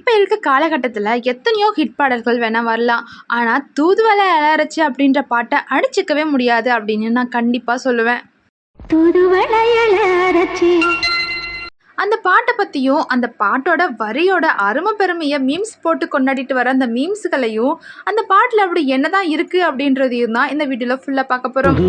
இப்போ இருக்க காலகட்டத்தில் எத்தனையோ ஹிட் பாடல்கள் வேணால் வரலாம். ஆனால் தூதுவளை இளயராஜா அப்படின்ற பாட்டை அடிச்சுக்கவே முடியாது அப்படின்னு நான் கண்டிப்பாக சொல்லுவேன். தூதுவளை இளயராஜா அந்த பாட்டை பற்றியும் அந்த பாட்டோட வரியோட அருமை பெருமையை மீம்ஸ் போட்டு கொண்டாடிட்டு வர அந்த மீம்ஸுகளையும் அந்த பாட்டில் அப்படி என்னதான் இருக்குது அப்படின்றதையும் தான் இந்த வீடியோவில் ஃபுல்லாக பார்க்க போகிறோம்.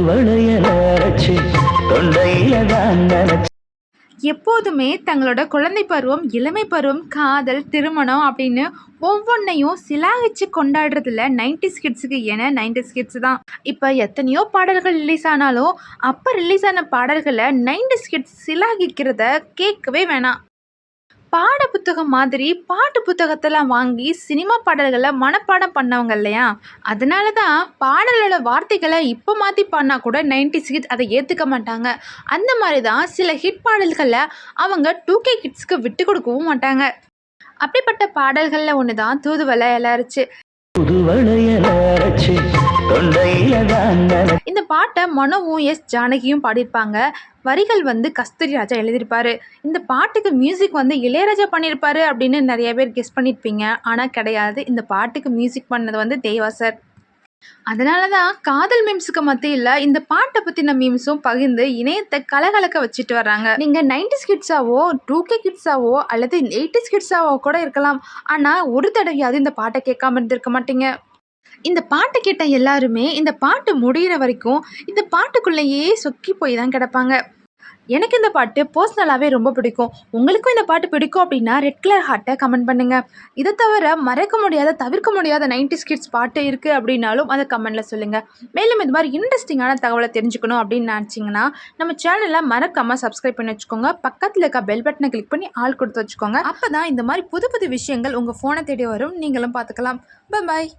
எப்போதுமே தங்களோட குழந்தை பருவம், இளமை பருவம், காதல், திருமணம் அப்படின்னு ஒவ்வொன்றையும் சிலாகிச்சு கொண்டாடுறதுல 90s கிட்ஸுக்கு என 90s கிட்ஸ் தான். இப்போ எத்தனையோ பாடல்கள் ரிலீஸ் ஆனாலும் அப்போ ரிலீஸ் ஆன பாடல்களை 90s கிட்ஸ் சிலாகிக்கிறத கேட்கவே வேணாம். பாட புத்தகம் மாதிரி பாட்டு புத்தகத்தெல்லாம் வாங்கி சினிமா பாடல்களை மனப்பாடம் பண்ணவங்க இல்லையா, அதனால தான் பாடலோட வார்த்தைகளை இப்போ மாற்றி பாடினா கூட 90s கிட்ஸ் அதை ஏற்றுக்க மாட்டாங்க. அந்த மாதிரி தான் சில ஹிட் பாடல்களை அவங்க 2K கிட்ஸ்க்கு விட்டு கொடுக்கவும் மாட்டாங்க. அப்படிப்பட்ட பாடல்களில் ஒன்று தான் தூதுவளை இளயராஜா. இந்த பாட்டை மனோவும் ஜானகியும் பாடியிருப்பாங்க. வரிகள் கஸ்தூரி ராஜா எழுதியிருப்பாரு. இந்த பாட்டுக்கு மியூசிக் இளையராஜா பண்ணியிருப்பாரு அப்படின்னு நிறைய பேர் கெஸ் பண்ணியிருப்பீங்க. ஆனால் கிடையாது, இந்த பாட்டுக்கு மியூசிக் பண்ணது தேவா சார். அதனால தான் காதல் மீம்ஸுக்கு மத்தியில் இந்த பாட்டை பற்றின மீம்ஸும் பகிர்ந்து இணையத்தை கலகலக்க வச்சுட்டு வர்றாங்க. நீங்கள் 90s கிட்ஸாவோ 2K கிட்ஸாவோ அல்லது 80s கிட்ஸாவோ கூட இருக்கலாம். ஆனால் ஒரு தடவையாவது இந்த பாட்டை கேட்காம இருந்திருக்க மாட்டீங்க. இந்த பாட்டு கேட்ட எல்லாருமே இந்த பாட்டு முடிகிற வரைக்கும் இந்த பாட்டுக்குள்ளேயே சொக்கி போய் தான் கிடப்பாங்க. எனக்கு இந்த பாட்டு பர்சனலாகவே ரொம்ப பிடிக்கும். உங்களுக்கும் இந்த பாட்டு பிடிக்கும் அப்படின்னா ரெட் கலர் ஹார்ட்டை கமெண்ட் பண்ணுங்கள். இதை தவிர மறக்க முடியாத, தவிர்க்க முடியாத 90s கிட்ஸ் பாட்டு இருக்குது அப்படின்னாலும் அதை கமெண்டில் சொல்லுங்கள். மேலும் இது மாதிரி இன்ட்ரெஸ்டிங்கான தகவலை தெரிஞ்சுக்கணும் அப்படின்னு நினச்சிங்கன்னா நம்ம சேனலை மறக்காமல் சப்ஸ்கிரைப் பண்ணி வச்சுக்கோங்க. பக்கத்தில் இருக்க பெல் பட்டனை கிளிக் பண்ணி ஆள் கொடுத்து வச்சுக்கோங்க. அப்போ தான் இந்த மாதிரி புது புது விஷயங்கள் உங்கள் ஃபோனை தேடி வரும். நீங்களும் பார்த்துக்கலாம். பாய்.